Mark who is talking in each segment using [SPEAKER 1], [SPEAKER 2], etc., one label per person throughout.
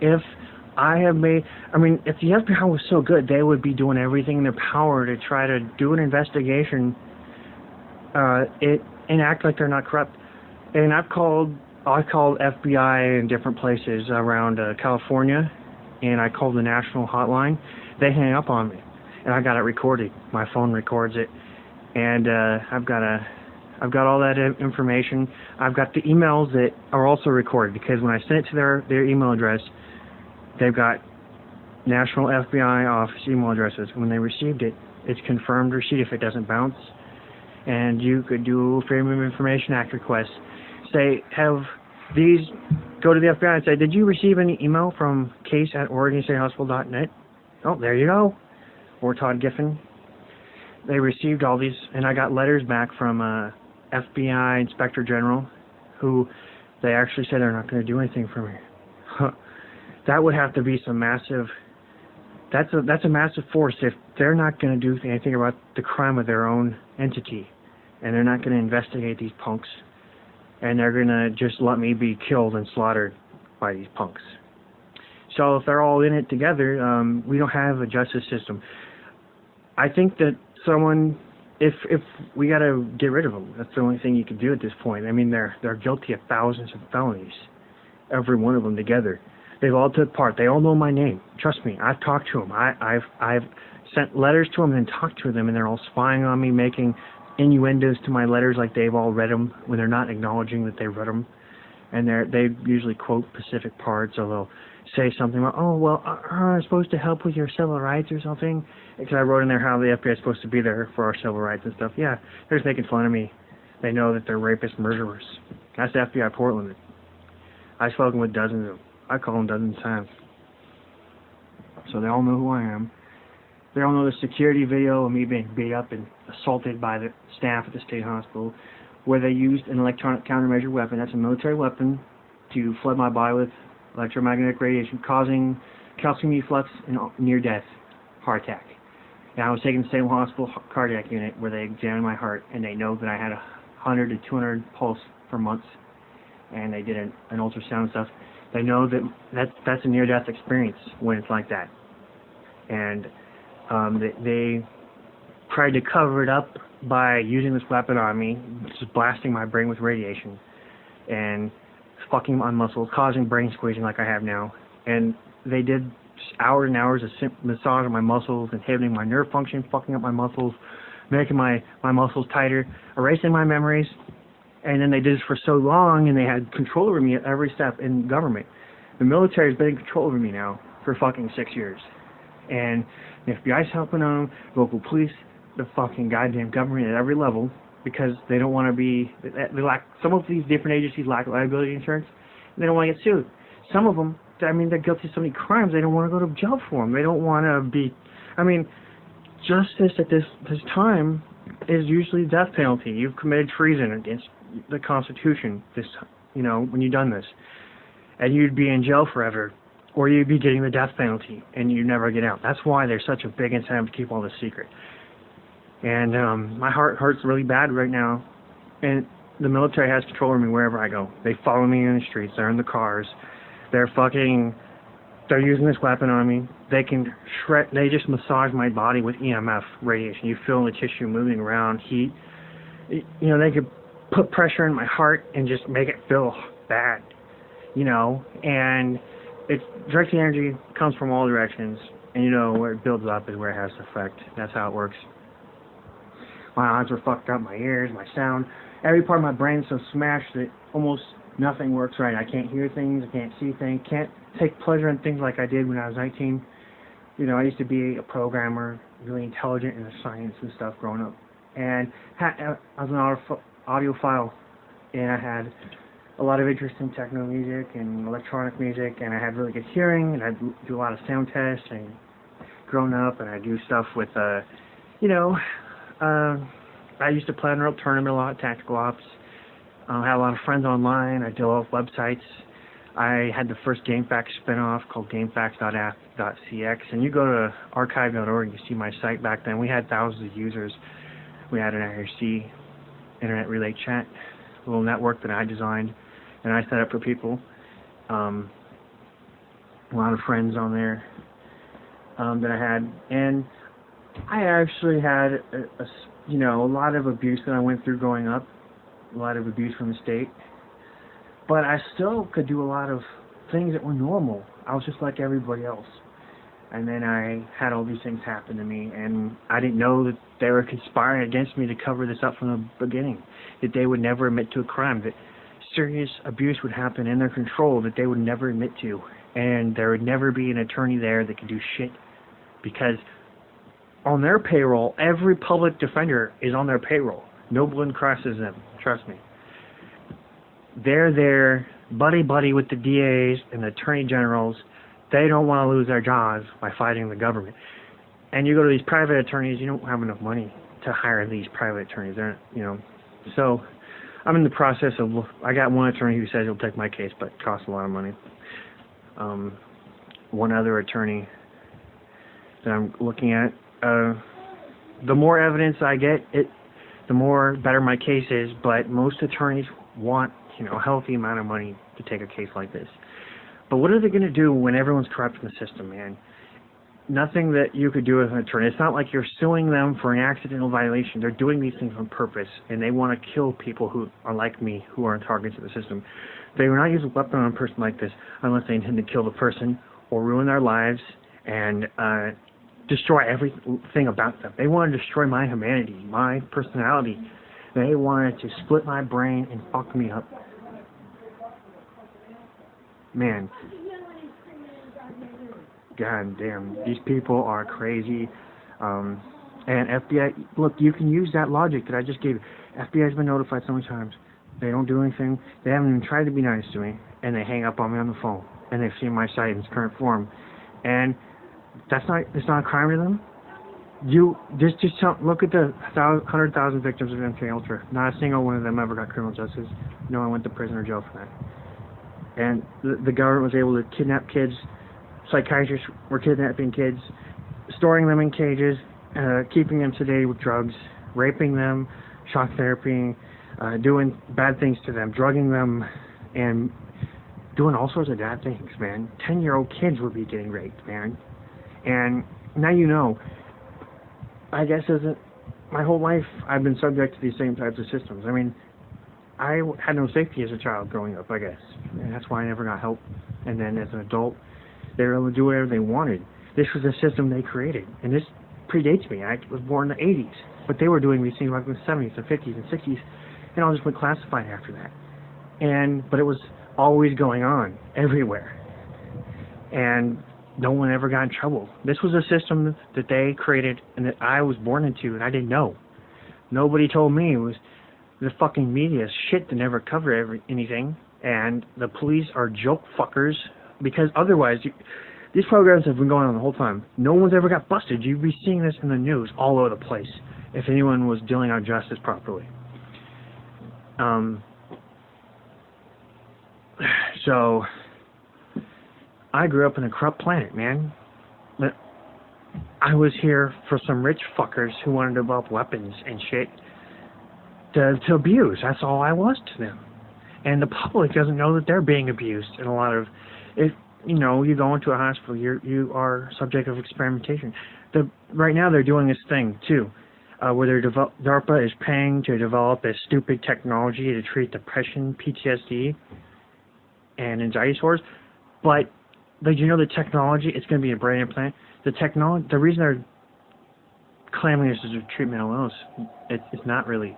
[SPEAKER 1] If I have made, I mean, if the FBI was so good, they would be doing everything in their power to try to do an investigation, and act like they're not corrupt. And I called FBI in different places around California, and I called the national hotline. They hang up on me, and I got it recorded. My phone records it, and I've got all that information. I've got the emails that are also recorded, because when I sent it to their email address, they've got National FBI Office email addresses. When they received it, it's confirmed receipt if it doesn't bounce. And you could do Freedom of Information Act requests. Say, have these, go to the FBI and say, did you receive any email from case@OregonStateHospital.net? Oh, there you go. Or Todd Giffen. They received all these, and I got letters back from FBI Inspector General, who they actually said they're not going to do anything for me. That would have to be some massive, that's a massive force if they're not going to do anything about the crime of their own entity, and they're not going to investigate these punks, and they're going to just let me be killed and slaughtered by these punks. So if they're all in it together, we don't have a justice system. I think that someone, if we got to get rid of them, that's the only thing you can do at this point. I mean, they're guilty of thousands of felonies, every one of them together. They've all took part. They all know my name. Trust me, I've talked to them. I've sent letters to them and talked to them, and they're all spying on me, making innuendos to my letters like they've all read them when they're not acknowledging that they've read them. And they usually quote specific parts, or they'll say something like, oh, well, I'm supposed to help with your civil rights or something. Because I wrote in there how the FBI is supposed to be there for our civil rights and stuff. Yeah, they're just making fun of me. They know that they're rapist murderers. That's the FBI Portland. I've spoken with dozens of them. I call them dozens of times. So they all know who I am. They all know the security video of me being beat up and assaulted by the staff at the state hospital, where they used an electronic countermeasure weapon. That's a military weapon to flood my body with electromagnetic radiation, causing calcium efflux and near-death heart attack. And I was taken to the state hospital cardiac unit, where they examined my heart, and they know that I had 100 to 200 pulse for months, and they did an ultrasound and stuff. They know that that's a near-death experience when it's like that. And they tried to cover it up by using this weapon on me, just blasting my brain with radiation and fucking my muscles, causing brain squeezing like I have now. And they did hours and hours of massage on my muscles, inhibiting my nerve function, fucking up my muscles, making my muscles tighter, erasing my memories. And then they did this for so long, and they had control over me at every step in government. The military has been in control over me now for fucking 6 years. And the FBI's helping them, local police, the fucking goddamn government at every level, because they don't want to be, they lack, some of these different agencies lack liability insurance, and they don't want to get sued. Some of them, I mean, they're guilty of so many crimes, they don't want to go to jail for them. They don't want to be, I mean, justice at this time is usually death penalty. You've committed treason against the Constitution, when you've done this, and you'd be in jail forever, or you'd be getting the death penalty, and you never get out. That's why there's such a big incentive to keep all this secret. And my heart hurts really bad right now, and the military has control over me wherever I go. They follow me in the streets. They're in the cars. They're using this weapon on me. They just massage my body with EMF radiation. You feel the tissue moving around, heat. They could put pressure in my heart and just make it feel bad, and it's directed energy comes from all directions, and where it builds up is where it has effect. That's how it works. My eyes are fucked up, my ears, my sound, every part of my brain is so smashed that almost nothing works right. I can't hear things, I can't see things, can't take pleasure in things like I did when I was 19. I used to be a programmer, really intelligent in the science and stuff growing up, and I was an audiophile, and I had a lot of interest in techno music and electronic music, and I had really good hearing, and I do a lot of sound tests, and growing up, and I do stuff with, I used to play on Real Tournament a lot, tactical ops. I had a lot of friends online. I developed websites. I had the first GameFAQs spinoff called GameFAQs.app.cx, and you go to archive.org, you see my site back then. We had thousands of users. We had an IRC, Internet Relay Chat, a little network that I designed and I set up for people. a lot of friends on there that I had, and I actually had a lot of abuse that I went through growing up, a lot of abuse from the state, but I still could do a lot of things that were normal. I was just like everybody else. And then I had all these things happen to me, and I didn't know that they were conspiring against me to cover this up from the beginning, that they would never admit to a crime, that serious abuse would happen in their control that they would never admit to, and there would never be an attorney there that could do shit, because on their payroll, every public defender is on their payroll. No one crosses them, trust me. They're there buddy-buddy with the DAs and the attorney generals. They don't want to lose their jobs by fighting the government. And you go to these private attorneys, you don't have enough money to hire these private attorneys. So I'm in the process of, I got one attorney who says he'll take my case, but it costs a lot of money. One other attorney that I'm looking at. The more evidence I get, the more better my case is, but most attorneys want, a healthy amount of money to take a case like this. But what are they going to do when everyone's corrupt in the system, man? Nothing that you could do as an attorney. It's not like you're suing them for an accidental violation. They're doing these things on purpose, and they want to kill people who are like me, who are targets of the system. They will not use a weapon on a person like this unless they intend to kill the person or ruin their lives and destroy everything about them. They want to destroy my humanity, my personality. They wanted to split my brain and fuck me up. Man, god damn, these people are crazy. And FBI, look, you can use that logic that I just gave you. FBI's been notified so many times. They don't do anything. They haven't even tried to be nice to me, and they hang up on me on the phone. And they've seen my site in its current form, and it's not a crime to them. Look at the 100,000 victims of MK Ultra. Not a single one of them ever got criminal justice. No one went to prison or jail for that. And the government was able to kidnap kids. Psychiatrists were kidnapping kids, storing them in cages, keeping them sedated with drugs, raping them, shock therapy, doing bad things to them, drugging them, and doing all sorts of bad things, man. 10-year-old kids would be getting raped, man. And now you know. I guess my whole life I've been subject to these same types of systems. I mean, I had no safety as a child growing up, I guess. And that's why I never got help. And then as an adult, they were able to do whatever they wanted. This was a system they created. And this predates me. I was born in the 80s. But they were doing these things like in the 70s, the 50s, and 60s. And all just went classified after that. But it was always going on, everywhere. And no one ever got in trouble. This was a system that they created and that I was born into, and I didn't know. Nobody told me. It was the fucking media shit that never covered anything, and the police are joke fuckers, because otherwise, these programs have been going on the whole time. No one's ever got busted. You'd be seeing this in the news all over the place if anyone was dealing out justice properly. So I grew up in a corrupt planet, man. But I was here for some rich fuckers who wanted to develop weapons and shit to abuse. That's all I was to them. And the public doesn't know that they're being abused. And a lot of, if you go into a hospital, you are subject of experimentation. Right now they're doing this thing too, where DARPA is paying to develop this stupid technology to treat depression, PTSD, and anxiety disorders. But the technology, it's going to be a brain implant. The reason they're claiming this is a treatment of illness, it's not really.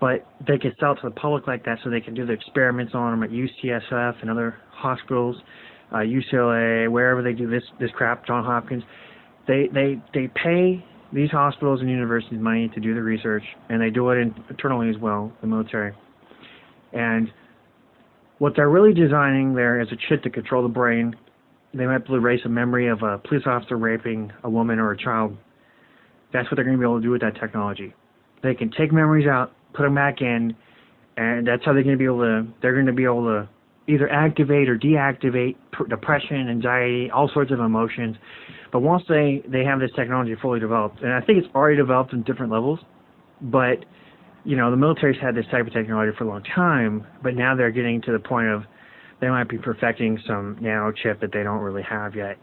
[SPEAKER 1] But they can sell it to the public like that so they can do the experiments on them at UCSF and other hospitals, UCLA, wherever they do this crap, Johns Hopkins. They pay these hospitals and universities money to do the research, and they do it internally as well, the military. And what they're really designing there is a chip to control the brain. They might be able to erase a memory of a police officer raping a woman or a child. That's what they're going to be able to do with that technology. They can take memories out, put them back in, and that's how they're going to be able to either activate or deactivate depression, anxiety, all sorts of emotions. But once they have this technology fully developed, and I think it's already developed in different levels, but the military's had this type of technology for a long time, but now they're getting to the point of They might be perfecting some nano chip that they don't really have yet.